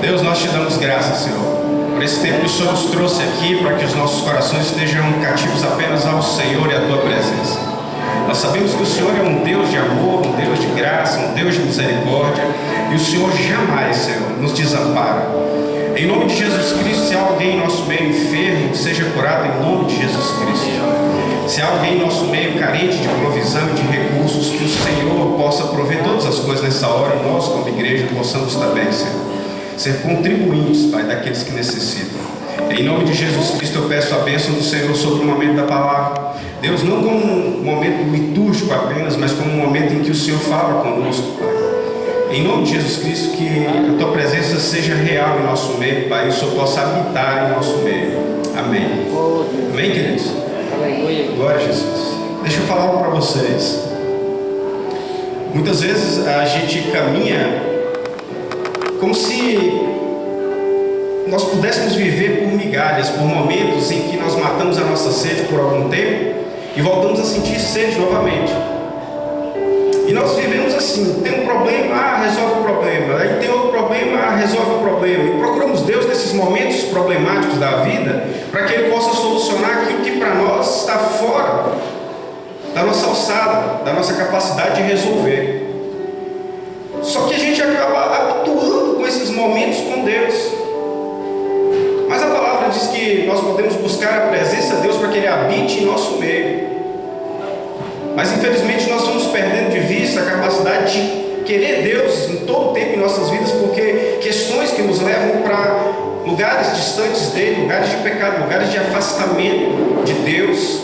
Deus, nós te damos graças, Senhor, por esse tempo que o Senhor nos trouxe aqui, para que os nossos corações estejam cativos apenas ao Senhor e à Tua presença. Nós sabemos que o Senhor é um Deus de amor, um Deus de graça, um Deus de misericórdia, e o Senhor jamais, Senhor, nos desampara. Em nome de Jesus Cristo, se há alguém em nosso meio enfermo, seja curado em nome de Jesus Cristo. Se há alguém em nosso meio carente de provisão e de recursos, que o Senhor possa prover todas as coisas nessa hora, e nós, como igreja, possamos também, Senhor, ser contribuintes, Pai, daqueles que necessitam. Em nome de Jesus Cristo, eu peço a bênção do Senhor sobre o momento da palavra. Deus, não como um momento litúrgico apenas, mas como um momento em que o Senhor fala conosco, Pai. Em nome de Jesus Cristo, que a Tua presença seja real em nosso meio, Pai, e o Senhor possa habitar em nosso meio. Amém. Amém, queridos? Glória a Jesus. Deixa eu falar algo para vocês. Muitas vezes a gente caminha como se nós pudéssemos viver por migalhas, por momentos em que nós matamos a nossa sede por algum tempo e voltamos a sentir sede novamente. E nós vivemos assim: tem um problema, resolve o problema. Aí tem outro problema, resolve o problema. E procuramos Deus nesses momentos problemáticos da vida para que Ele possa solucionar aquilo que para nós está fora da nossa alçada, da nossa capacidade de resolver. Só que a gente acaba habituando com esses momentos com Deus. Mas a palavra diz que nós podemos buscar a presença de Deus para que Ele habite em nosso meio. Mas infelizmente nós vamos perdendo de vista a capacidade de querer Deus em todo o tempo em nossas vidas, porque questões que nos levam para lugares distantes dele, lugares de pecado, lugares de afastamento de Deus,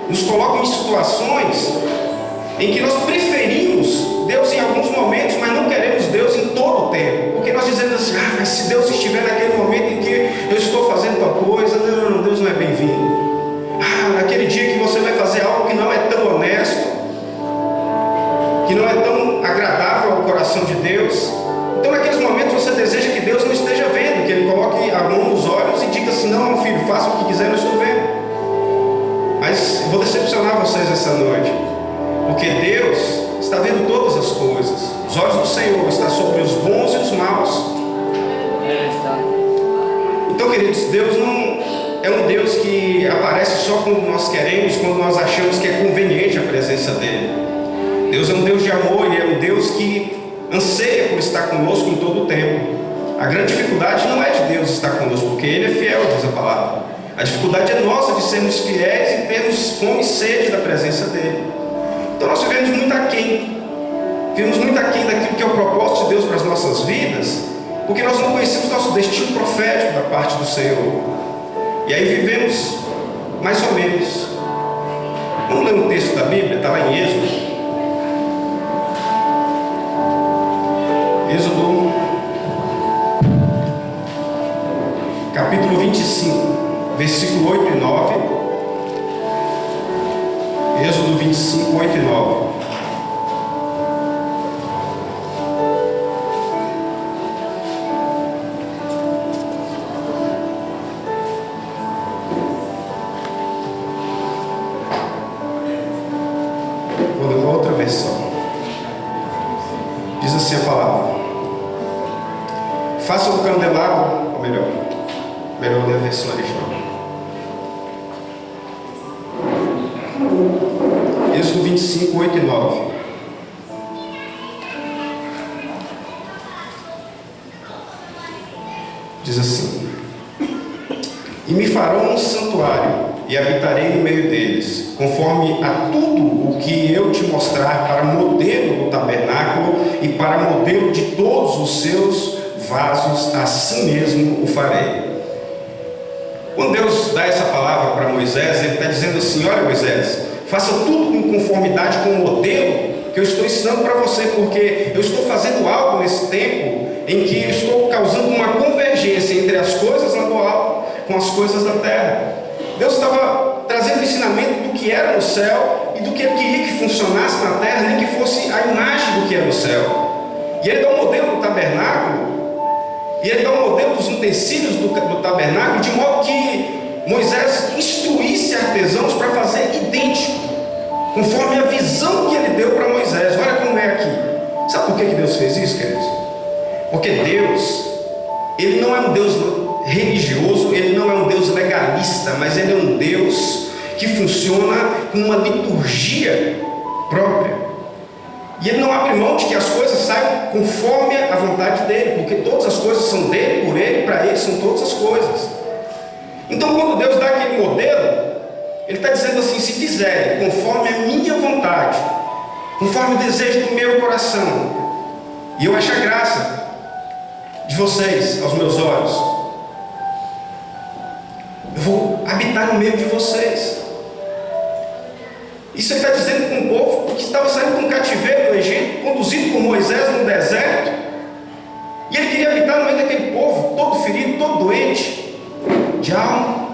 nos colocam em situações em que nós preferimos Deus em alguns momentos, mas não queremos Deus em todo o tempo, porque nós dizemos assim: mas se Deus estiver naquele momento em que eu estou fazendo tal coisa, não, Deus não é bem-vindo. Naquele dia que você vai fazer algo que não é tão honesto, que não é tão agradável ao coração de Deus, então naqueles momentos você deseja que Deus não esteja vendo, que Ele coloque a mão nos olhos e diga assim: não, meu filho, faça o que quiser, eu estou vendo. Mas eu vou decepcionar vocês essa noite, porque Deus está vendo todas as coisas. Os olhos do Senhor estão sobre os bons e os maus. Então, queridos, Deus não é um Deus que aparece só quando nós queremos, quando nós achamos que é conveniente a presença dEle. Deus é um Deus de amor, Ele é um Deus que anseia por estar conosco em todo o tempo. A grande dificuldade não é de Deus estar conosco, porque Ele é fiel, diz a palavra. A dificuldade é nossa de sermos fiéis e termos fome e sede da presença dEle. Então nós vivemos muito aquém daquilo que é o propósito de Deus para as nossas vidas, porque nós não conhecemos nosso destino profético da parte do Senhor. E aí vivemos mais ou menos. Vamos ler um texto da Bíblia, está lá em Êxodo. Êxodo, capítulo 25, versículo 8 e 9. Êxodo 25, 8 e 9. Vou ler uma outra versão. Diz assim a palavra: faça um candelabro, ou melhor ler a versão original. Êxodo 25, 8 e 9. Diz assim: e me farão um santuário, e habitarei no meio deles, conforme a tudo o que eu te mostrar, para modelo do tabernáculo e para modelo de todos os seus vasos, assim mesmo o farei. Quando Deus dá essa palavra para Moisés, Ele está dizendo assim: olha, Moisés, faça tudo em conformidade com o modelo que eu estou ensinando para você, porque eu estou fazendo algo nesse tempo em que eu estou causando uma convergência entre as coisas lá do alto com as coisas da terra. Deus estava trazendo o ensinamento do que era no céu e do que Ele queria que funcionasse na terra, nem que fosse a imagem do que é no céu. E Ele dá um modelo do tabernáculo, e Ele dá um modelo dos utensílios do tabernáculo, de modo que Moisés instruísse artesãos para fazer idêntico, conforme a visão que Ele deu para Moisés. Olha como é aqui. Sabe por que Deus fez isso, queridos? Porque Deus Ele não é um Deus religioso, Ele não é um Deus legalista, mas Ele é um Deus que funciona com uma liturgia própria. E Ele não abre mão de que as coisas saiam conforme a vontade dEle, porque todas as coisas são dEle, por Ele, para Ele são todas as coisas. Então, quando Deus dá aquele modelo, Ele está dizendo assim: se fizerem conforme a minha vontade, conforme o desejo do meu coração, e eu achar graça de vocês aos meus olhos, eu vou habitar no meio de vocês. Isso Ele está dizendo com o povo que estava saindo de um cativeiro do Egito, conduzido por Moisés no deserto, e Ele queria habitar no meio daquele povo, todo ferido, todo doente de alma,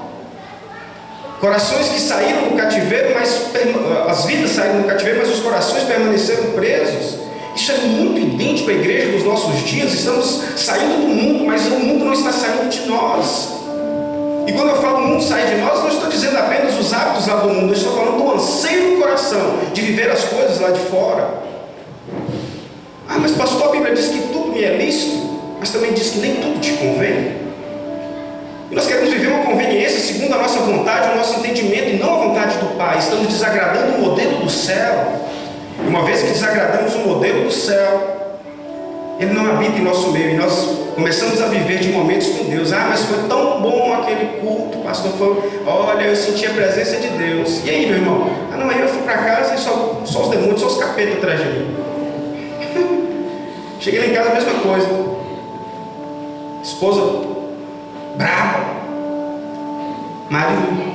corações que saíram do cativeiro, mas as vidas saíram do cativeiro, mas os corações permaneceram presos. Isso é muito idêntico à igreja dos nossos dias. Estamos saindo do mundo, mas o mundo não está saindo de nós. E quando eu falo o mundo sair de nós, não estou dizendo apenas os hábitos lá do mundo, eu estou falando do anseio do coração, de viver as coisas lá de fora. Ah, mas pastor, a Bíblia diz que tudo me é lícito, mas também diz que nem tudo te convém. E nós queremos viver uma conveniência segundo a nossa vontade, o nosso entendimento, e não a vontade do Pai. Estamos desagradando o modelo do céu. E uma vez que desagradamos o modelo do céu, Ele não habita em nosso meio, e nós começamos a viver de momentos com Deus. Ah, mas foi tão bom aquele culto, pastor, olha, eu senti a presença de Deus. E aí, meu irmão? Ah, não, aí eu fui para casa e só os demônios, só os capetas atrás de mim. Cheguei lá em casa, a mesma coisa. Esposa brava, marido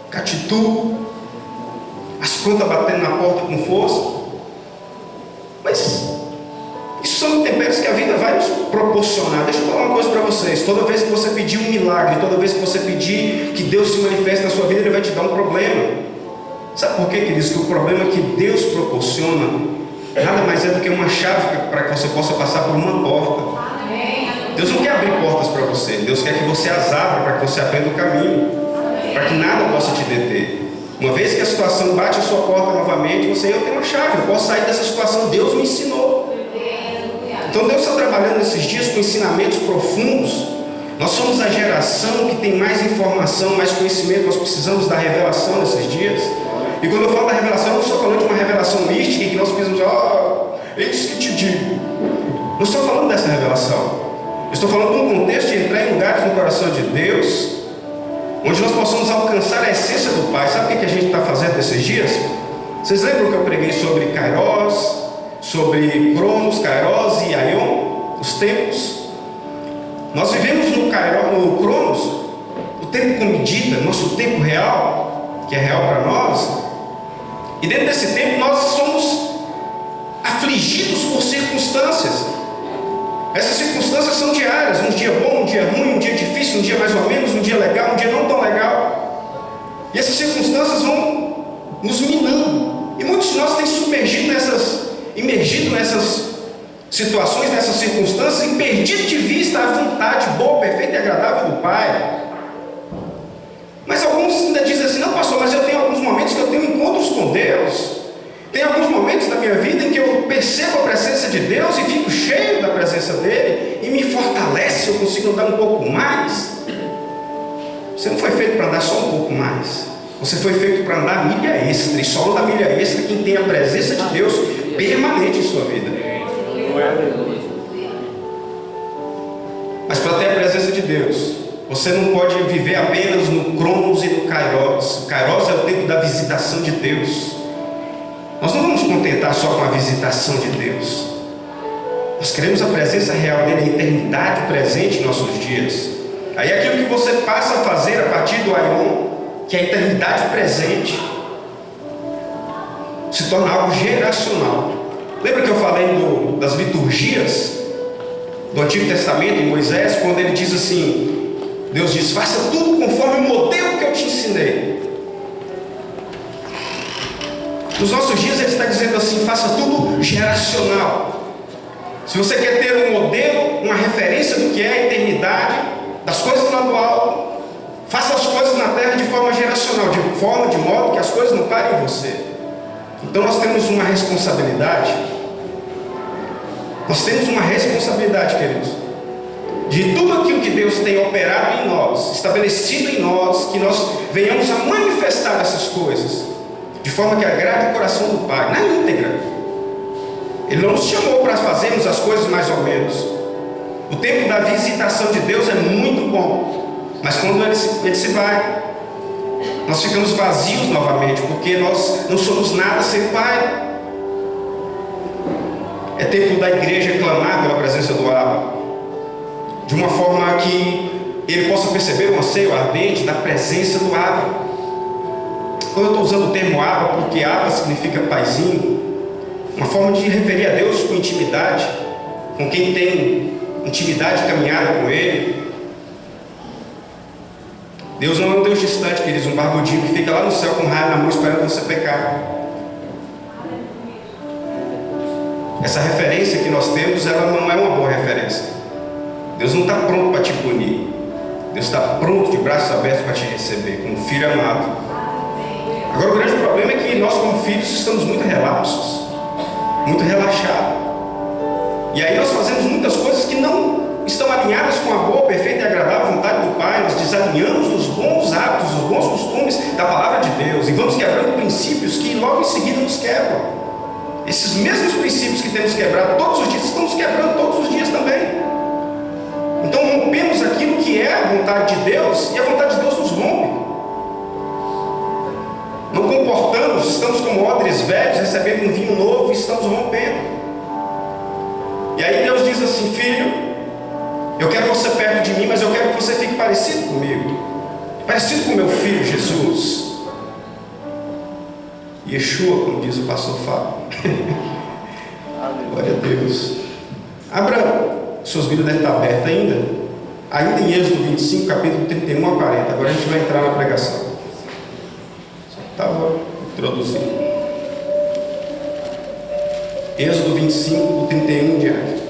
catitudo, as contas batendo na porta com força. Mas isso são temperos que a vida vai nos proporcionar. Deixa eu falar uma coisa para vocês: toda vez que você pedir um milagre, toda vez que você pedir que Deus se manifeste na sua vida, Ele vai te dar um problema. Sabe por quê, queridos? Que o problema que Deus proporciona nada mais é do que uma chave para que você possa passar por uma porta. Deus não quer abrir portas para você, Deus quer que você as abra para que você aprenda o caminho, para que nada possa te deter. Uma vez que a situação bate a sua porta novamente, eu tenho uma chave, eu posso sair dessa situação, Deus me ensinou. Então Deus está trabalhando nesses dias com ensinamentos profundos. Nós somos a geração que tem mais informação, mais conhecimento, nós precisamos da revelação nesses dias. E quando eu falo da revelação, eu não estou falando de uma revelação mística em que nós precisamos, eis que te digo. Não estou falando dessa revelação. Eu estou falando de um contexto de entrar em lugares no coração de Deus, onde nós possamos alcançar a essência do Pai. Sabe o que a gente está fazendo nesses dias? Vocês lembram que eu preguei sobre Kairos, sobre Cronos, Kairos e Aion, os tempos? Nós vivemos no Cronos, o tempo com medida, nosso tempo real, que é real para nós. E dentro desse tempo nós somos afligidos por circunstâncias. Essas circunstâncias são diárias, um dia bom, um dia ruim, um dia difícil, um dia mais ou menos, um dia legal, um dia não tão legal. E essas circunstâncias vão nos minando. E muitos de nós têm imergido nessas situações, nessas circunstâncias, e perdido de vista a vontade boa, perfeita e agradável do Pai. Mas alguns ainda dizem assim: não, pastor, mas eu tenho alguns momentos que eu tenho encontros com Deus. Tem alguns momentos na minha vida em que eu percebo a presença de Deus e fico cheio da presença dEle e me fortalece, eu consigo andar um pouco mais. Você não foi feito para andar só um pouco mais. Você foi feito para andar milha extra, e só da milha extra quem tem a presença de Deus permanente em sua vida. Mas para ter a presença de Deus, você não pode viver apenas no Cronos e no Kairos. O Kairos é o tempo da visitação de Deus. Nós não vamos contentar só com a visitação de Deus. Nós queremos a presença real dele, a eternidade presente em nossos dias. Aí aquilo que você passa a fazer a partir do Aion, que é a eternidade presente, se torna algo geracional. Lembra que eu falei das liturgias do Antigo Testamento, em Moisés, quando ele diz assim, Deus diz: faça tudo conforme o modelo que eu te ensinei. Nos nossos dias ele está dizendo assim: faça tudo geracional. Se você quer ter um modelo, uma referência do que é a eternidade, das coisas lá do alto, faça as coisas na terra de forma geracional, de modo que as coisas não parem em você. Então nós temos uma responsabilidade. Nós temos uma responsabilidade, queridos. de tudo aquilo que Deus tem operado em nós, estabelecido em nós, que nós venhamos a manifestar essas coisas, de forma que agrade o coração do Pai, na íntegra. Ele não nos chamou para fazermos as coisas mais ou menos. O tempo da visitação de Deus é muito bom, mas quando ele se vai, nós ficamos vazios novamente, porque nós não somos nada sem o Pai. É tempo da igreja clamar pela presença do Abba, de uma forma que ele possa perceber o anseio ardente da presença do Abba. Quando eu estou usando o termo Abba, porque Abba significa paizinho, uma forma de referir a Deus com intimidade, com quem tem intimidade caminhada com Ele. Deus não é um Deus distante, queridos, um barbudinho que fica lá no céu com um raio na mão esperando você pecar. Essa referência que nós temos, ela não é uma boa referência. Deus não está pronto para te punir. Deus está pronto de braços abertos para te receber, como filho amado. Agora o grande problema é que nós como filhos estamos muito relapsos, muito relaxados. E aí nós fazemos muitas coisas que não estão alinhadas com a boa, perfeita e agradável vontade do Pai. Nós desalinhamos dos bons hábitos, dos bons costumes da palavra de Deus, e vamos quebrando princípios que logo em seguida nos quebram. Esses mesmos princípios que temos quebrado todos os dias, estamos quebrando todos os dias também. Então rompemos aquilo que é a vontade de Deus, e a vontade de Deus nos rompe. Não comportamos, estamos como odres velhos, recebendo um vinho novo, e estamos rompendo. E aí Deus diz assim: filho, eu quero você perto de mim, mas eu quero que você fique parecido comigo, parecido com meu filho Jesus. Yeshua, como diz o pastor Fábio. Glória a Deus. Abra suas Bíblias, devem estar abertas ainda em Êxodo 25, capítulo 31 a 40. Agora a gente vai entrar na pregação. Só estava introduzindo. Êxodo 25, do 31 em diante.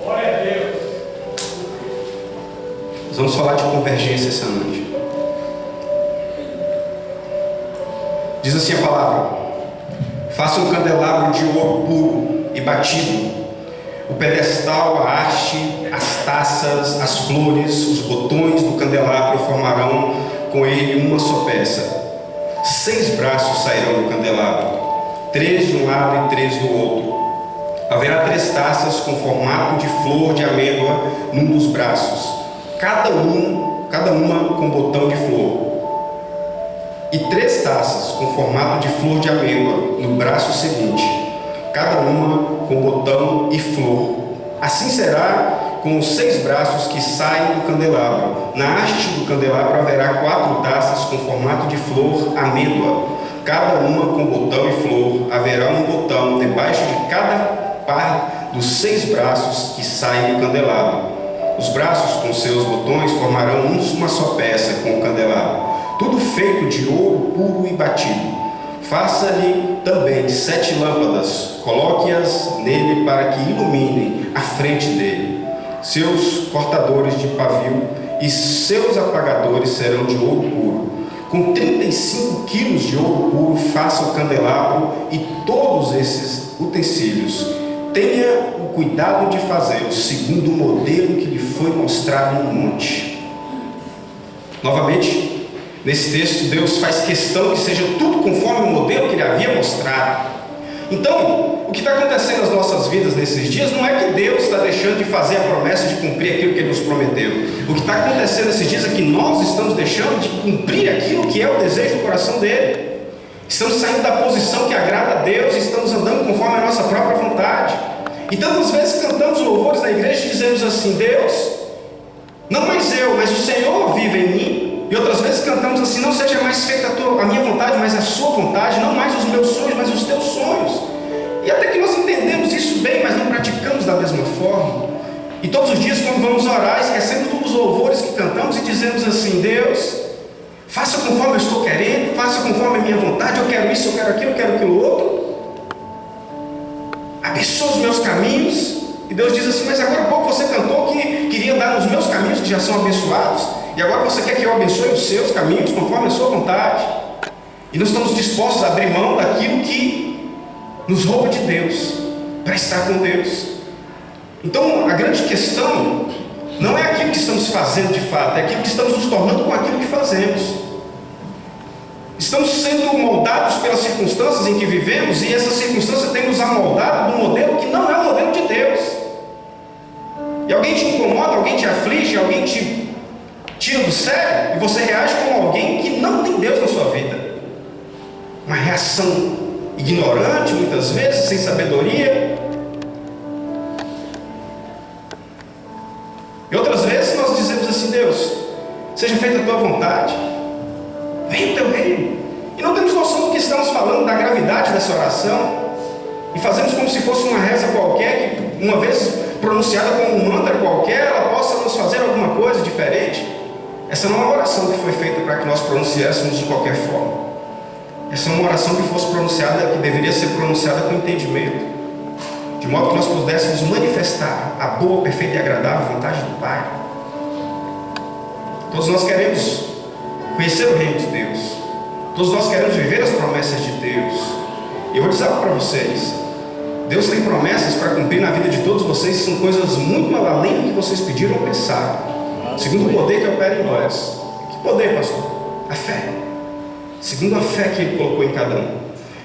Glória a Deus. Nós vamos falar de convergência essa noite. Diz assim a palavra: faça um candelabro de ouro puro e batido, o pedestal, a haste, as taças, as flores, os botões do candelabro formarão com ele uma só peça. 6 braços sairão do candelabro, 3 de um lado e 3 do outro. Haverá 3 taças com formato de flor de amêndoa num dos braços, cada uma com botão de flor. E 3 taças com formato de flor de amêndoa no braço seguinte, cada uma com botão e flor. Assim será com os 6 braços que saem do candelabro. Na haste do candelabro haverá 4 taças com formato de flor amêndoa, cada uma com botão e flor. Haverá um botão debaixo de cada par dos 6 braços que saem do candelabro. Os braços com seus botões formarão uma só peça com o candelabro, tudo feito de ouro puro e batido. Faça-lhe também 7 lâmpadas, coloque-as nele para que iluminem a frente dele. Seus cortadores de pavio e seus apagadores serão de ouro puro. Com 35 quilos de ouro puro faça o candelabro e todos esses utensílios. Tenha o cuidado de fazê-los segundo o modelo que lhe foi mostrado no monte. Novamente, nesse texto, Deus faz questão que seja tudo conforme o modelo que Ele havia mostrado. Então, o que está acontecendo nas nossas vidas nesses dias não é que Deus está deixando de fazer a promessa de cumprir aquilo que Ele nos prometeu. O que está acontecendo nesses dias é que nós estamos deixando de cumprir aquilo que é o desejo do coração dEle. Estamos saindo da posição que agrada a Deus e estamos andando conforme a nossa própria vontade. E tantas vezes cantamos louvores na igreja e dizemos assim: Deus, não mais eu, mas o Senhor vive em mim. E outras vezes cantamos assim: não seja mais feita a minha vontade, mas a sua vontade, não mais os meus sonhos, mas os teus sonhos. E até que nós entendemos isso bem, mas não praticamos da mesma forma. E todos os dias, quando vamos orar, esquecemos dos louvores que cantamos e dizemos assim: Deus, faça conforme eu estou querendo, faça conforme a minha vontade, eu quero isso, eu quero aquilo, eu quero aquilo outro. Abençoa os meus caminhos. E Deus diz assim: mas agora há pouco você cantou que queria andar nos meus caminhos que já são abençoados, e agora você quer que eu abençoe os seus caminhos conforme a sua vontade. E nós estamos dispostos a abrir mão daquilo que nos rouba de Deus. para estar com Deus. Então, a grande questão não é aquilo que estamos fazendo de fato, é aquilo que estamos nos tornando com aquilo que fazemos. Estamos sendo moldados pelas circunstâncias em que vivemos, e essa circunstância tem nos amoldado de um modelo que não é o modelo de Deus. E alguém te incomoda, alguém te aflige, alguém te tira do sério, e você reage como alguém que não tem Deus na sua vida. Uma reação ignorante, muitas vezes, sem sabedoria. E outras vezes nós dizemos assim: Deus, seja feita a tua vontade, venha o teu reino. E não temos noção do que estamos falando, da gravidade dessa oração, e fazemos como se fosse uma reza qualquer, que uma vez pronunciada como um mantra qualquer, ela possa nos fazer alguma coisa diferente. Essa não é uma oração que foi feita para que nós pronunciássemos de qualquer forma. Essa é uma oração que fosse pronunciada, que deveria ser pronunciada com entendimento, de modo que nós pudéssemos manifestar a boa, perfeita e agradável vontade do Pai. Todos nós queremos conhecer o reino de Deus. Todos nós queremos viver as promessas de Deus. E eu vou dizer algo para vocês: Deus tem promessas para cumprir na vida de todos vocês, são coisas muito além do que vocês pediram ou pensaram, segundo o poder que opera em nós. Que poder, pastor? A fé. Segundo a fé que Ele colocou em cada um.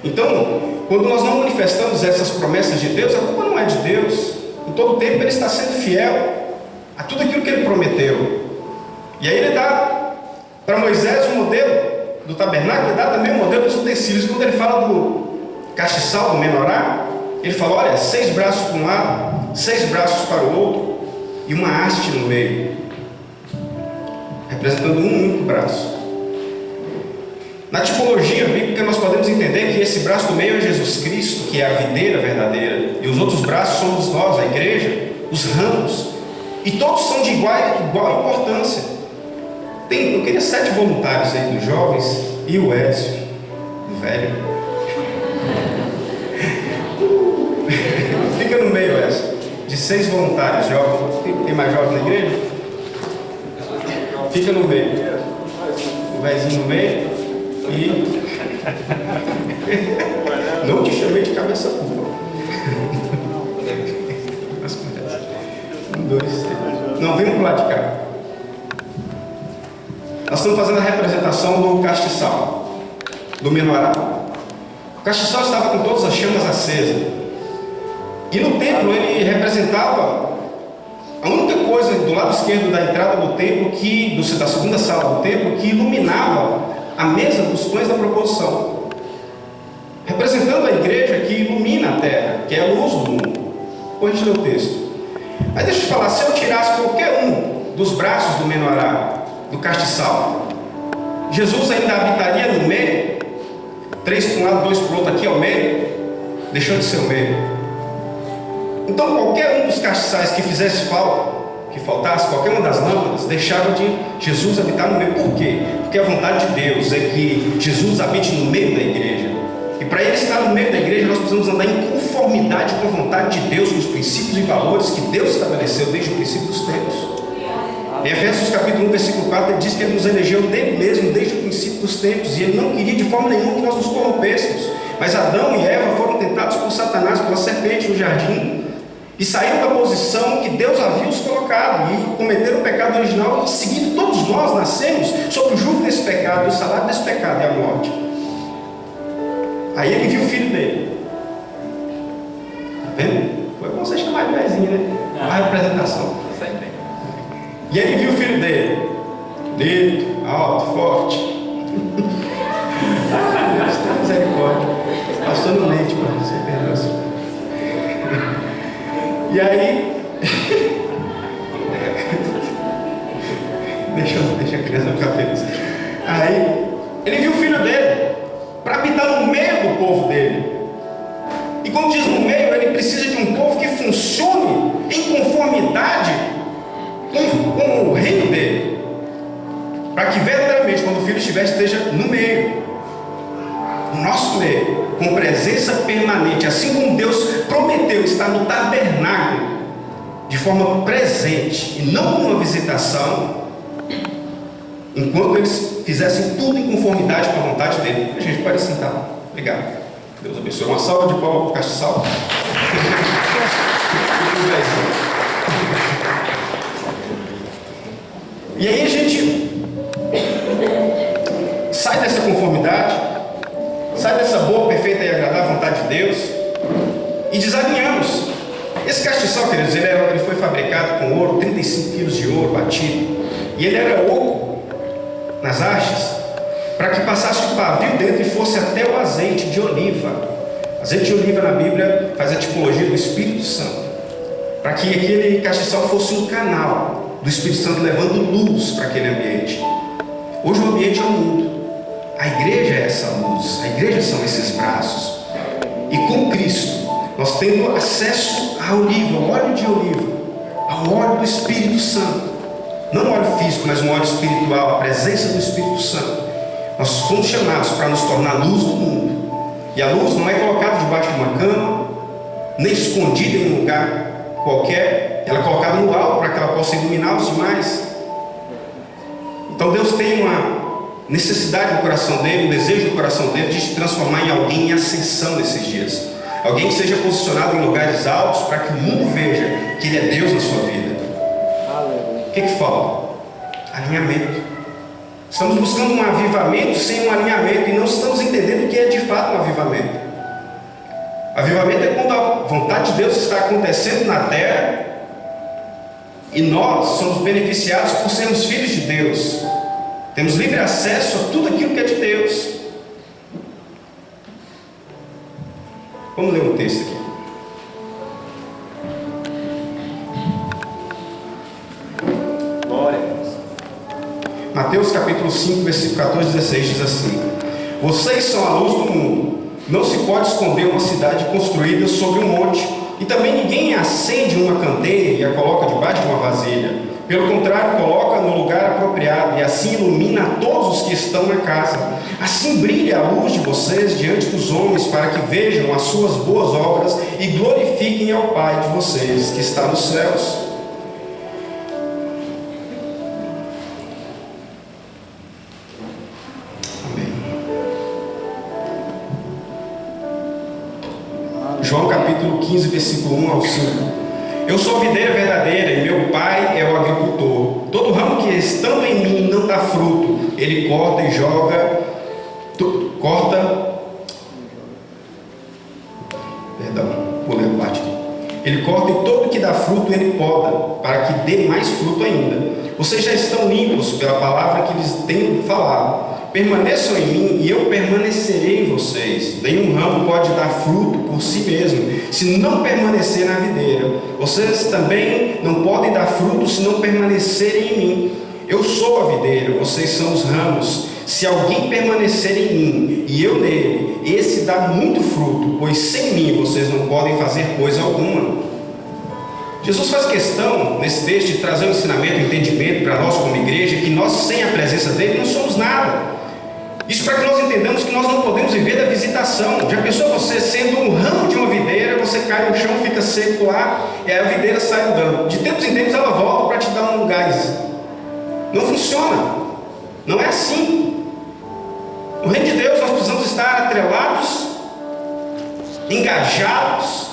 Então, quando nós não manifestamos essas promessas de Deus, a culpa não é de Deus. Em todo tempo Ele está sendo fiel a tudo aquilo que Ele prometeu. E aí Ele dá para Moisés o modelo do tabernáculo, Ele dá também o modelo dos utensílios. Quando Ele fala do castiçal, do menorá, Ele fala: olha, 6 braços para um lado, 6 braços para o outro, e uma haste no meio, representando um único braço. Na tipologia bíblica nós podemos entender que esse braço do meio é Jesus Cristo, que é a videira verdadeira, e os outros braços somos nós, a igreja, os ramos, e todos são de igual importância. Eu queria 7 voluntários aí dos jovens, e o Ézio, o velho. Fica no meio, Ézio, de 6 voluntários jovens. Tem mais jovens na igreja? Fica no meio, o velhinho no meio. E não te chamei de cabeça curva. 1, 2, 3. Não, vem pro lado de cá. Nós estamos fazendo a representação do castiçal, do menorá. O castiçal estava com todas as chamas acesas. E no templo ele representava a única coisa do lado esquerdo da entrada do templo, da segunda sala do templo, que iluminava a mesa dos pães da proposição, representando a igreja que ilumina a terra, que é a luz do mundo. Depois a gente lê o texto. Mas deixa eu te falar: se eu tirasse qualquer um dos braços do menorá, do castiçal, Jesus ainda habitaria no meio. 3 para um lado, 2 para o outro, aqui ao meio, deixou de ser o meio. Então qualquer um dos castiçais que fizesse falta, que faltasse, qualquer uma das lâmpadas, deixava de Jesus habitar no meio. Por quê? Porque a vontade de Deus é que Jesus habite no meio da igreja. E para Ele estar no meio da igreja, nós precisamos andar em conformidade com a vontade de Deus, com os princípios e valores que Deus estabeleceu desde o princípio dos tempos. Em Efésios capítulo 1, versículo 4, Ele diz que Ele nos elegeu dele mesmo desde o princípio dos tempos, e Ele não queria de forma nenhuma que nós nos corrompêssemos. Mas Adão e Eva foram tentados por Satanás, pela serpente no jardim, e saíram da posição que Deus havia os colocado, e cometeram o pecado original, e em seguida todos nós nascemos sob o jugo desse pecado, e o salário desse pecado é a morte. Aí Ele viu o filho dele. Está vendo? Foi bom você chamar de pezinho, né? A representação. E ele viu o filho dele, bonito, alto, forte. Deus tem misericórdia. Passou no leite para você, perdoa. E aí, deixa a criança ficar feliz. Aí, ele viu o filho dele para habitar no meio do povo dele. E quando diz no meio, ele precisa de um povo que funcione em conformidade com o reino dele, para que verdadeiramente, quando o filho esteja no meio, no nosso meio, com presença permanente, assim como Deus prometeu estar no tabernáculo, de forma presente e não uma visitação, enquanto eles fizessem tudo em conformidade com a vontade dele. A gente pode sentar. Obrigado. Deus abençoe. Uma salva de palmas para o castiçal. E aí a gente sai dessa conformidade, sai dessa boa, perfeita e agradável vontade de Deus e desalinhamos. Esse castiçal, queridos, ele foi fabricado com ouro, 35 quilos de ouro batido, e ele era oco nas hastes, para que passasse o pavio dentro e fosse até o azeite de oliva. Azeite de oliva na Bíblia faz a tipologia do Espírito Santo, para que aquele castiçal fosse um canal do Espírito Santo levando luz para aquele ambiente. Hoje o ambiente é o mundo, a igreja é essa luz, a igreja são esses braços, e com Cristo nós temos acesso à oliva, ao óleo de oliva, ao óleo do Espírito Santo, não o óleo físico, mas um óleo espiritual, a presença do Espírito Santo. Nós fomos chamados para nos tornar luz do mundo, e a luz não é colocada debaixo de uma cama, nem escondida em um lugar qualquer, ela é colocada no alto para que ela possa iluminar os demais. Então Deus tem uma necessidade no coração dele, um desejo no coração dele de se transformar em alguém em ascensão nesses dias, alguém que seja posicionado em lugares altos para que o mundo veja que ele é Deus na sua vida. O que falta? Alinhamento. Estamos buscando um avivamento sem um alinhamento e não estamos entendendo o que é de fato um avivamento. Avivamento é quando a vontade de Deus está acontecendo na terra e nós somos beneficiados por sermos filhos de Deus. Temos livre acesso a tudo aquilo que é de Deus. Vamos ler um texto aqui. Glória a Deus. Mateus capítulo 5, versículo 14 e 16 diz assim: vocês são a luz do mundo. Não se pode esconder uma cidade construída sobre um monte, e também ninguém acende uma candeia e a coloca debaixo de uma vasilha. Pelo contrário, coloca no lugar apropriado, e assim ilumina a todos os que estão na casa. Assim brilha a luz de vocês diante dos homens, para que vejam as suas boas obras e glorifiquem ao Pai de vocês que está nos céus. João capítulo 15, versículo 1 ao 5. Eu sou a videira verdadeira e meu pai é o agricultor. Todo ramo que estando em mim não dá fruto, ele corta e joga, Ele corta e todo que dá fruto ele poda, para que dê mais fruto ainda. Vocês já estão limpos pela palavra que lhes tenho falado. Permaneçam em mim e eu permanecerei em vocês. Nenhum ramo pode dar fruto por si mesmo, se não permanecer na videira. Vocês também não podem dar fruto se não permanecerem em mim. Eu sou a videira, vocês são os ramos. Se alguém permanecer em mim e eu nele, esse dá muito fruto, pois sem mim vocês não podem fazer coisa alguma. Jesus faz questão, nesse texto, de trazer um ensinamento, um entendimento para nós como igreja, que nós, sem a presença dele, não somos nada. Isso para que nós entendamos que nós não podemos viver da visitação. Já pensou você sendo um ramo de uma videira, você cai no chão, fica seco lá, e a videira sai andando. De tempos em tempos ela volta para te dar um gás. Não funciona. Não é assim. No reino de Deus nós precisamos estar atrelados, engajados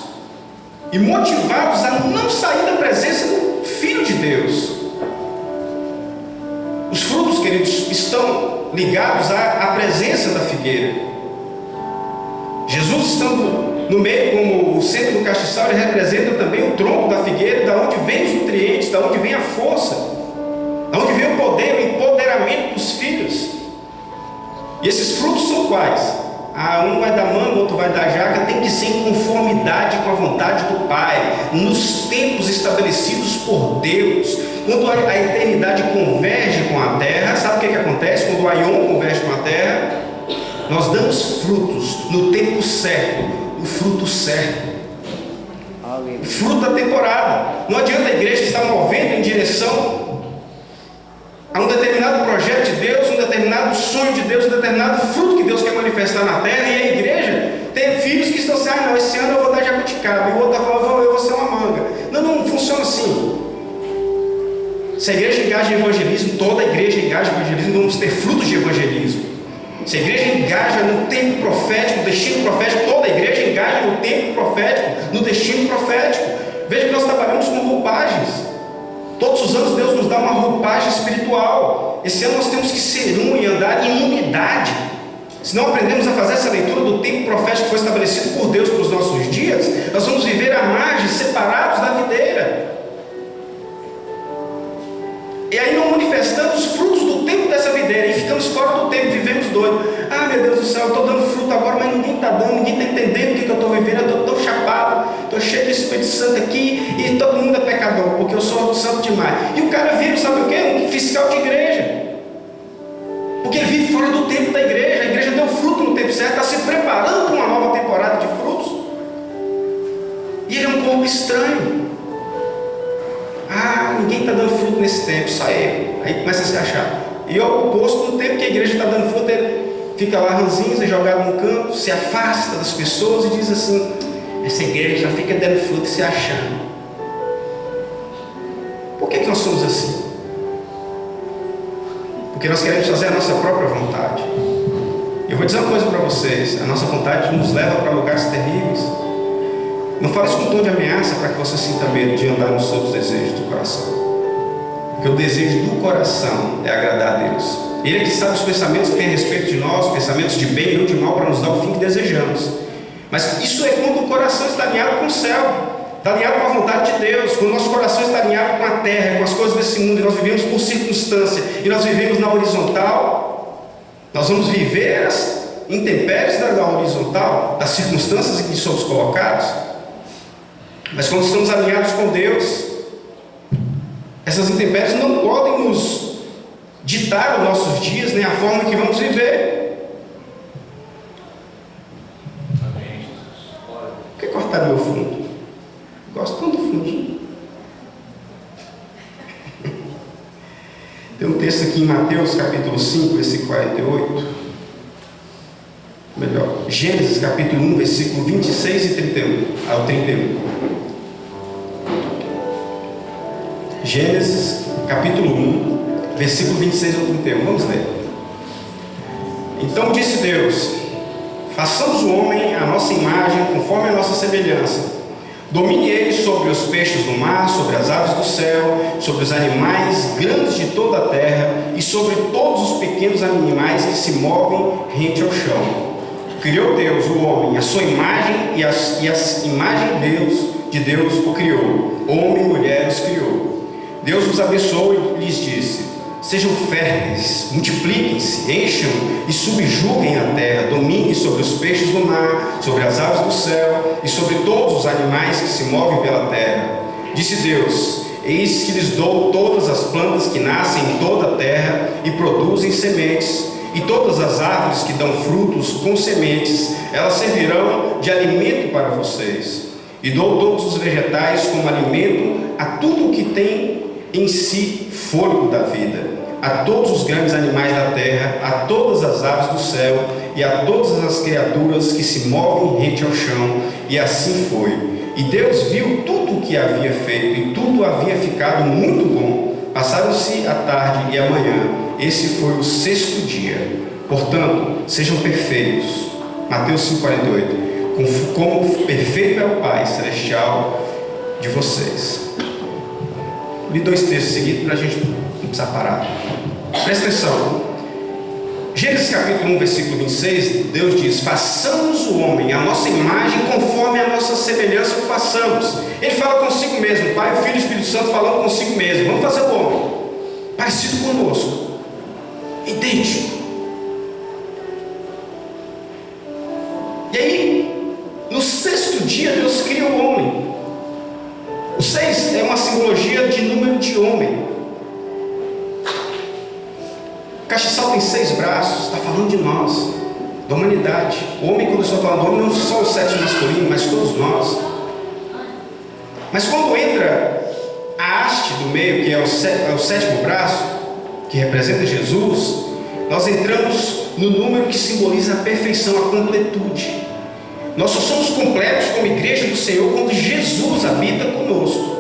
e motivados a não sair da presença do Filho de Deus. Os frutos, queridos, estão ligados à presença da figueira. Jesus, estando no meio como o centro do castiçal, ele representa também o tronco da figueira, da onde vem os nutrientes, da onde vem a força, da onde vem o poder, o empoderamento dos filhos. E esses frutos são quais? Um vai dar manga, outro vai dar jaca. Tem que ser em conformidade com a vontade do Pai, nos tempos estabelecidos por Deus. Quando a eternidade converge com a terra, sabe o que acontece? Quando o Aion converge com a terra, nós damos frutos no tempo certo, o fruto certo, o fruto da temporada. Não adianta a igreja estar movendo em direção a um determinado projeto de Deus, um determinado sonho de Deus, um determinado fruto que Deus quer manifestar na terra, e a igreja tem filhos que estão assim: não, esse ano eu vou dar jabuticaba, e o outro está falando: eu vou ser uma manga. Não funciona assim. Se a igreja engaja em evangelismo, toda a igreja engaja em evangelismo, vamos ter frutos de evangelismo. Se a igreja engaja no tempo profético, no destino profético, toda a igreja engaja no tempo profético, no destino profético. Veja que nós trabalhamos com roupagens. Todos os anos Deus nos dá uma roupagem espiritual. Esse ano nós temos que ser um e andar em unidade. Se não aprendemos a fazer essa leitura do tempo profético que foi estabelecido por Deus para os nossos dias, nós vamos viver à margem, separados da videira. E aí não manifestamos os frutos do tempo dessa videira, e ficamos fora do tempo, vivemos doidos. Ah, meu Deus do céu, eu estou dando fruto agora, mas ninguém está dando, ninguém está entendendo o que eu estou vivendo, eu estou tão chapado, estou cheio do Espírito Santo aqui, e todo mundo é pecador, porque eu sou santo demais. E o cara vira, sabe o quê? Um fiscal de igreja. Porque ele vive fora do tempo da igreja. A igreja deu fruto no tempo certo, está se preparando para uma nova temporada de frutos. E ele é um corpo estranho. Ah, ninguém está dando fruto nesse tempo, só eu. Aí começa a se achar. E o oposto, no tempo que a igreja está dando fruto, ele fica lá ranzinza, jogado no canto, se afasta das pessoas e diz assim: essa igreja fica dando fruto e se achando. Por que nós somos assim? Porque nós queremos fazer a nossa própria vontade. Eu vou dizer uma coisa para vocês: a nossa vontade nos leva para lugares terríveis. Não fale isso com um tom de ameaça para que você sinta medo de andar nos seus desejos do coração. Porque o desejo do coração é agradar a Deus. Ele é que sabe os pensamentos que tem a respeito de nós, pensamentos de bem e não de mal, para nos dar o fim que desejamos. Mas isso é quando o coração está alinhado com o céu, está alinhado com a vontade de Deus. Quando o nosso coração está alinhado com a terra, com as coisas desse mundo, e nós vivemos por circunstância, e nós vivemos na horizontal, nós vamos viver as intempéries da horizontal, das circunstâncias em que somos colocados. Mas quando estamos alinhados com Deus, essas intempéries não podem nos ditar os nossos dias, nem a forma que vamos viver. Amém, Jesus. Por que cortar meu fundo? Gosto tanto do fundinho. Tem um texto aqui em Mateus capítulo 5, versículo 48. Melhor, Gênesis capítulo 1, versículo 26 e 31 ao 31. Gênesis capítulo 1, versículo 26 ao 31. Vamos ler. Então disse Deus: façamos o homem à nossa imagem, conforme a nossa semelhança. Domine ele sobre os peixes do mar, sobre as aves do céu, sobre os animais grandes de toda a terra e sobre todos os pequenos animais que se movem rente ao chão. Criou Deus o homem, a sua imagem, e a imagem de Deus o criou. Homem e mulher os criou. Deus os abençoou e lhes disse: sejam férteis, multipliquem-se, encham e subjuguem a terra, dominem sobre os peixes do mar, sobre as aves do céu e sobre todos os animais que se movem pela terra. Disse Deus: eis que lhes dou todas as plantas que nascem em toda a terra e produzem sementes, e todas as árvores que dão frutos com sementes, elas servirão de alimento para vocês. E dou todos os vegetais como alimento a tudo o que tem em si fôlego da vida, a todos os grandes animais da terra, a todas as aves do céu e a todas as criaturas que se movem rente ao chão. E assim foi. E Deus viu tudo o que havia feito, e tudo havia ficado muito bom. Passaram-se a tarde e a manhã. Esse foi o sexto dia. Portanto, sejam perfeitos. Mateus 5,48. Como perfeito é o Pai Celestial de vocês. Li dois textos seguidos para a gente não precisar parar. Presta atenção. Gênesis capítulo 1, versículo 26, Deus diz: façamos o homem à nossa imagem, conforme a nossa semelhança o façamos. Ele fala consigo mesmo, Pai, Filho e Espírito Santo falando consigo mesmo. Vamos fazer o homem parecido conosco, idêntico. E aí, no sexto dia, Deus cria o homem. O 6 é uma simbologia de número de homem. O castiçal tem 6 braços, está falando de nós, da humanidade. O homem, quando eu estou falando do homem, não só o sexo masculino, mas todos nós. Mas quando entra a haste do meio, que é o sétimo braço, que representa Jesus, nós entramos no número que simboliza a perfeição, a completude. Nós só somos completos como igreja do Senhor quando Jesus habita conosco.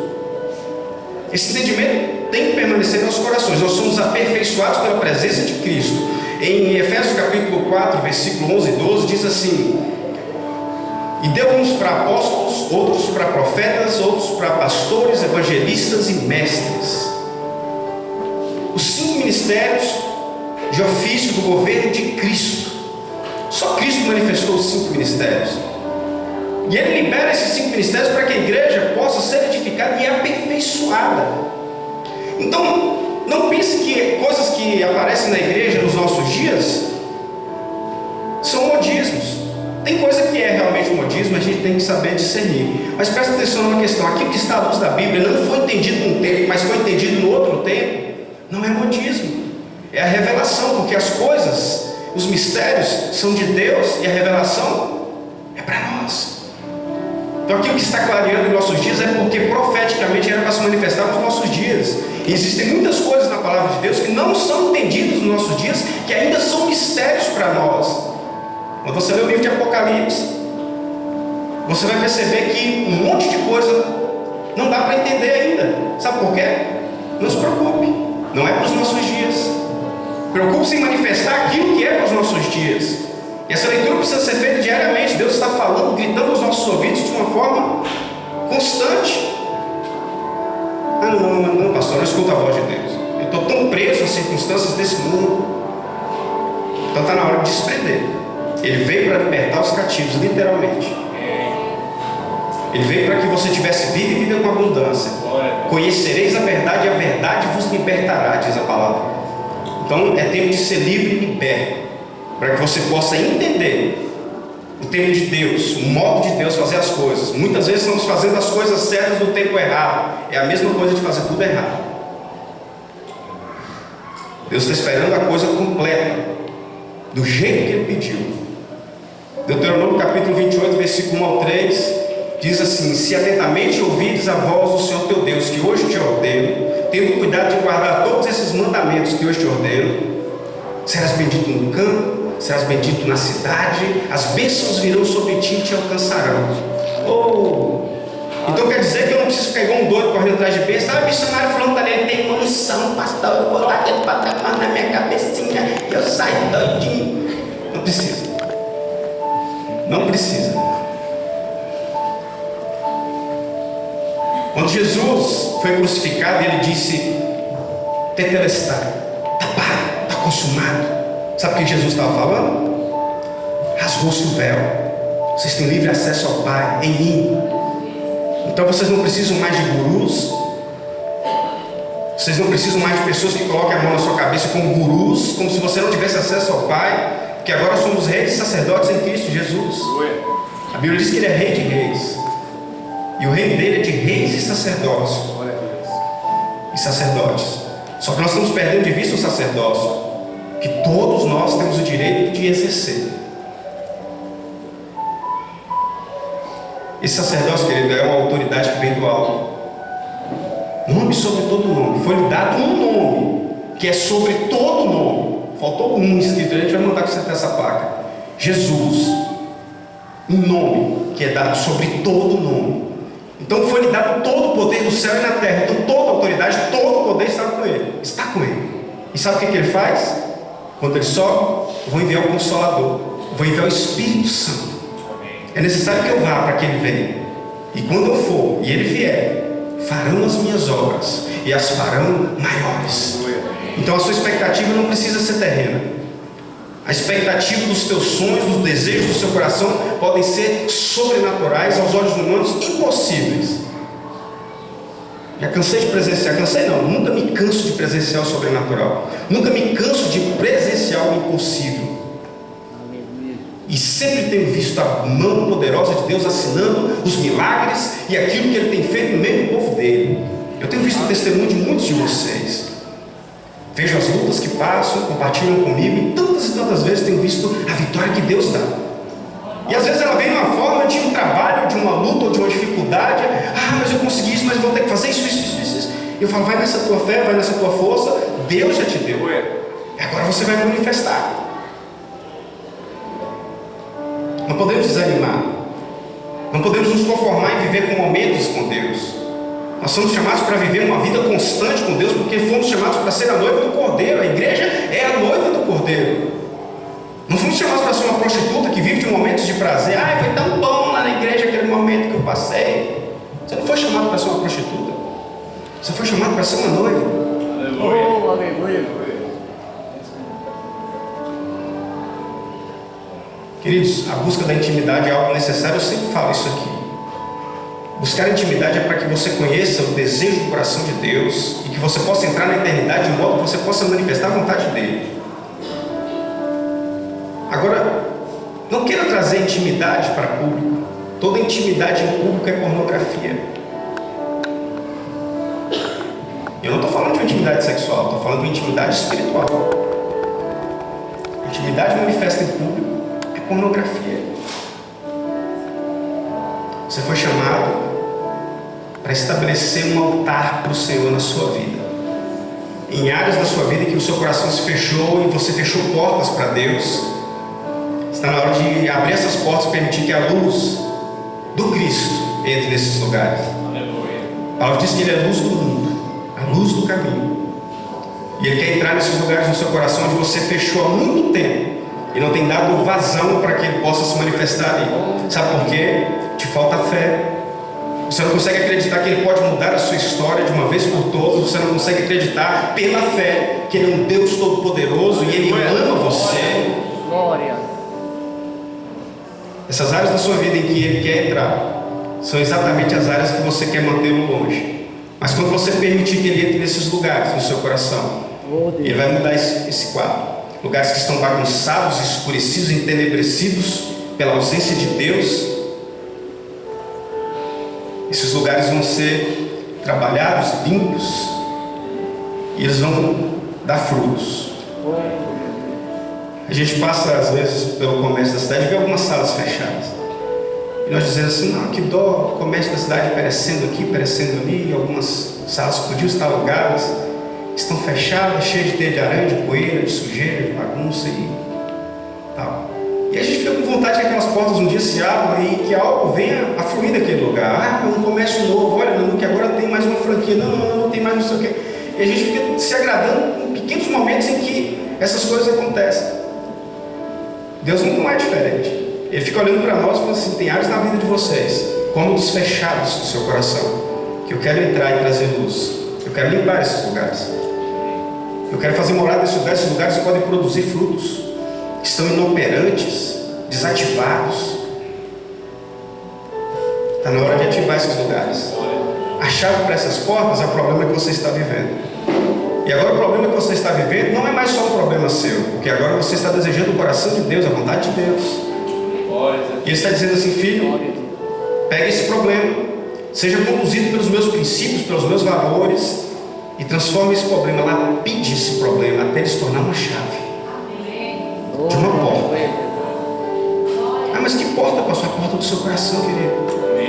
Esse entendimento tem que permanecer em nossos corações. Nós somos aperfeiçoados pela presença de Cristo. Em Efésios capítulo 4, versículo 11 e 12, diz assim: e deu uns para apóstolos, outros para profetas, outros para pastores, evangelistas e mestres. Os 5 ministérios de ofício do governo de Cristo. Só Cristo manifestou os 5 ministérios. E Ele libera esses 5 ministérios para que a igreja possa ser edificada e aperfeiçoada. Então, não pense que coisas que aparecem na igreja nos nossos dias são modismos. Tem coisa que é realmente modismo, a gente tem que saber discernir. Mas presta atenção numa questão: aquilo que está à luz da Bíblia não foi entendido num tempo, mas foi entendido no outro tempo, não é modismo, é a revelação, porque as coisas, os mistérios são de Deus e a revelação é para nós. Então aquilo que está clareando em nossos dias é porque profeticamente era para se manifestar nos nossos dias. E existem muitas coisas na palavra de Deus que não são entendidas nos nossos dias, que ainda são mistérios para nós. Quando você lê o livro de Apocalipse, você vai perceber que um monte de coisa não dá para entender ainda. Sabe por quê? Não se preocupe, não é para os nossos dias. Preocupe-se em manifestar aquilo que é para os nossos dias. E essa leitura precisa ser feita diariamente. Deus está falando, gritando aos nossos ouvidos de uma forma constante. Ah, não, pastor, não escuta a voz de Deus. Eu estou tão preso às circunstâncias desse mundo. Então está na hora de desprender. Ele veio para libertar os cativos, literalmente. Ele veio para que você tivesse vida e vida com abundância. Conhecereis a verdade e a verdade vos libertará, diz a palavra. Então é tempo de ser livre e liberto, para que você possa entender o tempo de Deus, o modo de Deus fazer as coisas. Muitas vezes estamos fazendo as coisas certas no tempo errado. É a mesma coisa de fazer tudo errado. Deus está esperando a coisa completa, do jeito que Ele pediu. Deuteronômio capítulo 28, versículo 1 ao 3, diz assim: se atentamente ouvides a voz do Senhor teu Deus, que hoje te ordeno, tendo cuidado de guardar todos esses mandamentos que hoje te ordeno, serás bendito no campo, serás bendito na cidade, as bênçãos virão sobre ti e te alcançarão. Então quer dizer que eu não preciso pegar um doido correndo atrás de bênção. Missionário falando ali, ele tem uma unção, pastor, eu vou lá dentro para dar na minha cabecinha e eu saio doidinho. Não precisa. Não precisa. Quando Jesus foi crucificado, Ele disse: tetelestai, está pago, está consumado. Sabe o que Jesus estava falando? Rasgou-se o véu. Vocês têm livre acesso ao Pai em mim. Então vocês não precisam mais de gurus. Vocês não precisam mais de pessoas que coloquem a mão na sua cabeça como gurus, como se você não tivesse acesso ao Pai. Porque agora somos reis e sacerdotes em Cristo Jesus. A Bíblia diz que Ele é rei de reis. E o reino dele é de reis e sacerdotes. Só que nós estamos perdendo de vista o sacerdócio, que todos nós temos o direito de exercer. Esse sacerdócio, querido, é uma autoridade que vem do alto. Nome sobre todo nome. Foi-lhe dado um nome, que é sobre todo nome. Faltou um escrito, a gente vai mandar que você tenha essa placa. Jesus. Um nome que é dado sobre todo nome. Então foi-lhe dado todo o poder do céu e na terra. Então toda a autoridade, todo o poder está com Ele. Está com Ele. E sabe o que Ele faz? Quando Ele sobe, eu vou enviar o Consolador. Eu vou enviar o Espírito Santo. É necessário que eu vá para que Ele venha. E quando eu for e Ele vier, farão as minhas obras e as farão maiores. Então a sua expectativa não precisa ser terrena. A expectativa dos teus sonhos, dos desejos do seu coração podem ser sobrenaturais, aos olhos humanos impossíveis. Já cansei de presenciar, nunca me canso de presenciar o sobrenatural. Nunca me canso de presenciar o impossível. E sempre tenho visto a mão poderosa de Deus assinando os milagres e aquilo que Ele tem feito no meio do povo dele. Eu tenho visto o testemunho de muitos de vocês. Vejo as lutas que passam, compartilham comigo, e tantas vezes tenho visto a vitória que Deus dá. E às vezes ela vem numa forma de um trabalho, de uma luta ou de uma dificuldade. Mas eu consegui isso, mas vou ter que fazer isso. Eu falo, vai nessa tua fé, vai nessa tua força. Deus já te deu. E agora você vai manifestar. Não podemos desanimar. Não podemos nos conformar em viver com momentos com Deus. Nós somos chamados para viver uma vida constante com Deus, porque fomos chamados para ser a noiva do Cordeiro. A igreja é a noiva do Cordeiro. Não fomos chamados para ser uma prostituta que vive de momentos de prazer. Ai, foi tão bom lá na igreja aquele momento que eu passei. Você não foi chamado para ser uma prostituta. Você foi chamado para ser uma noiva. Aleluia. Aleluia. Queridos, a busca da intimidade é algo necessário. Eu sempre falo isso aqui. Buscar intimidade é para que você conheça o desejo do coração de Deus e que você possa entrar na eternidade de modo que você possa manifestar a vontade dele. Agora, não queira trazer intimidade para público. Toda intimidade em público é pornografia. Eu não estou falando de uma intimidade sexual, estou falando de uma intimidade espiritual. Intimidade manifesta em público é pornografia. Você foi chamado para estabelecer um altar para o Senhor na sua vida. Em áreas da sua vida em que o seu coração se fechou e você fechou portas para Deus, está na hora de abrir essas portas e permitir que a luz do Cristo entre nesses lugares. Aleluia. Paulo diz que ele é a luz do mundo, a luz do caminho. E ele quer entrar nesses lugares no seu coração onde você fechou há muito tempo e não tem dado vazão para que ele possa se manifestar ali. Sabe por quê? Te falta fé. Você não consegue acreditar que ele pode mudar a sua história de uma vez por todas. Você não consegue acreditar pela fé que ele é um Deus todo-poderoso e ele ama você. Glória. Essas áreas da sua vida em que ele quer entrar são exatamente as áreas que você quer mantê-lo longe. Mas quando você permitir que ele entre nesses lugares no seu coração, ele vai mudar esse quadro. Lugares que estão bagunçados, escurecidos, entenebrecidos pela ausência de Deus. Esses lugares vão ser trabalhados, limpos, e eles vão dar frutos. A gente passa às vezes pelo comércio da cidade e vê algumas salas fechadas. E nós dizemos assim, não, que dó, o comércio da cidade perecendo aqui, perecendo ali, algumas salas que podiam estar alugadas, estão fechadas, cheias de teia de aranha, de poeira, de sujeira, de bagunça e tal. E a gente fica com vontade que aquelas portas um dia se abram e que algo venha a fluir daquele lugar. Ah, um comércio novo, olha, não, que agora tem mais uma franquia, não tem mais não sei o quê. E a gente fica se agradando em pequenos momentos em que essas coisas acontecem. Deus não é diferente. Ele fica olhando para nós e fala assim, tem áreas na vida de vocês, cômodos fechados do seu coração, que eu quero entrar e trazer luz. Eu quero limpar esses lugares. Eu quero fazer morada nesses lugares. Esses lugares podem produzir frutos. Estão inoperantes, desativados. Está na hora de ativar esses lugares. A chave para essas portas é o problema que você está vivendo. E agora o problema que você está vivendo não é mais só um problema seu, porque agora você está desejando o coração de Deus, a vontade de Deus. E ele está dizendo assim, filho, pega esse problema, seja conduzido pelos meus princípios, pelos meus valores, e transforma esse problema, lapide esse problema até ele se tornar uma chave de uma porta. Ah, mas que porta, pastor? A porta do seu coração, querido.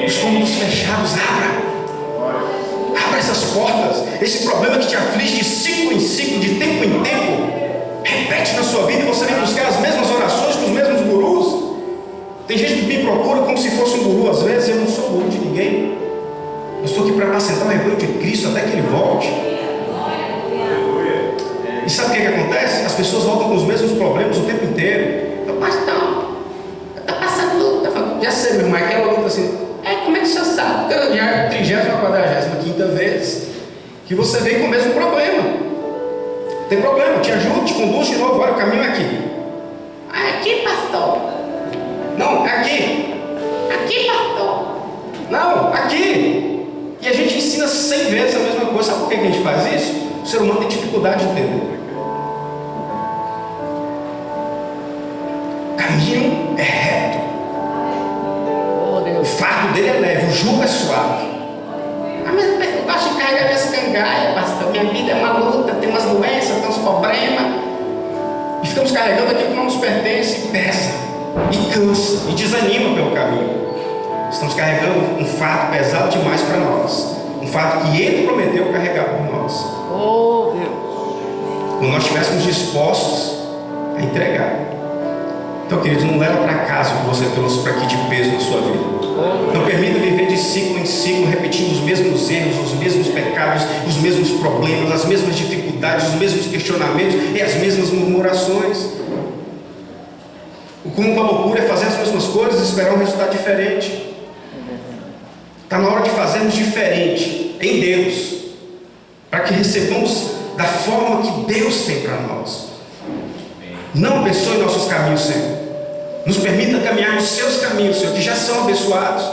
Os cômodos fechados, abra essas portas. Esse problema que te aflige de ciclo em ciclo, de tempo em tempo, repete na sua vida e você vem buscar as mesmas orações com os mesmos gurus. Tem gente que me procura como se fosse um guru. Às vezes eu não sou guru de ninguém. Eu estou aqui para apacentar o rebanho de Cristo até que ele volte. E sabe o que acontece? As pessoas voltam com os mesmos problemas o tempo inteiro. Meu pastor, está passando luta. Já sei, meu irmão, aquela luta assim. Como é que o senhor sabe? Já é a 30ª, 45ª vez que você vem com o mesmo problema. Tem problema, te ajudo, te conduz de novo. Olha, o caminho é aqui. Aqui, pastor. Não, aqui. Aqui, pastor. Não, aqui. E a gente ensina 100 vezes a mesma coisa. Sabe por que a gente faz isso? O ser humano tem dificuldade de entender. O caminho é reto. O fardo dele é leve, o jugo é suave. Mas eu gosto de carregar minhas cangalhas, pastor. Minha vida é uma luta, tem umas doenças, tem uns problemas. E ficamos carregando aquilo que não nos pertence, e pesa, e cansa, e desanima pelo caminho. Estamos carregando um fardo pesado demais para nós. Um fardo que ele prometeu carregar por nós. Oh, Deus. Quando nós estivéssemos dispostos a entregar. Então, queridos, não leva para casa o que você trouxe para aqui de peso na sua vida. Não permita viver de ciclo em ciclo, repetindo os mesmos erros, os mesmos pecados, os mesmos problemas, as mesmas dificuldades, os mesmos questionamentos e as mesmas murmurações. O cúmulo da loucura é fazer as mesmas coisas e esperar um resultado diferente. Está na hora de fazermos diferente em Deus, para que recebamos da forma que Deus tem para nós. Não abençoe nossos caminhos, Senhor. Nos permita caminhar nos seus caminhos, Senhor, que já são abençoados.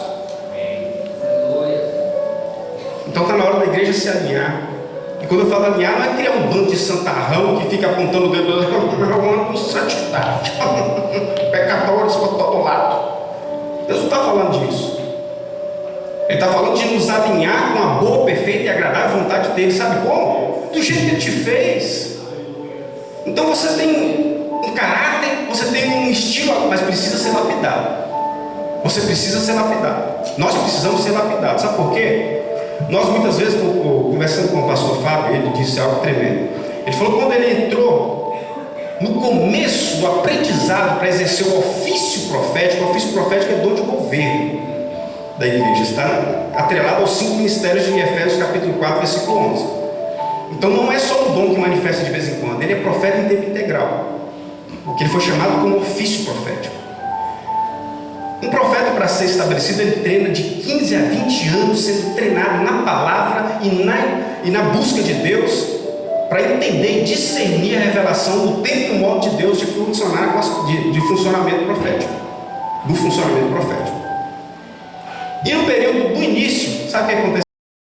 Então está na hora da igreja se alinhar. E quando eu falo alinhar, não é criar um bando de santarrão que fica apontando o dedo com santidade, pecadores por todo lado. Deus não está falando disso. Ele está falando de nos alinhar com a boa, perfeita e agradável vontade dele. Sabe como? Do jeito que ele te fez. Então você tem um caráter, você tem um estilo, mas precisa ser lapidado. Você precisa ser lapidado. Nós precisamos ser lapidados. Sabe por quê? Nós muitas vezes, conversando com o pastor Fábio, ele disse algo tremendo. Ele falou que quando ele entrou no começo do aprendizado para exercer o ofício profético é dom de governo da igreja, está atrelado aos 5 mistérios de Efésios capítulo 4, versículo 11. Então não é só um dom que manifesta de vez em quando, ele é profeta em tempo integral, porque ele foi chamado como ofício profético. Um profeta, para ser estabelecido, ele treina de 15 a 20 anos sendo treinado na palavra e na busca de Deus, para entender e discernir a revelação do tempo e modo de Deus de funcionamento profético, do funcionamento profético. E no período do início, sabe o que aconteceu?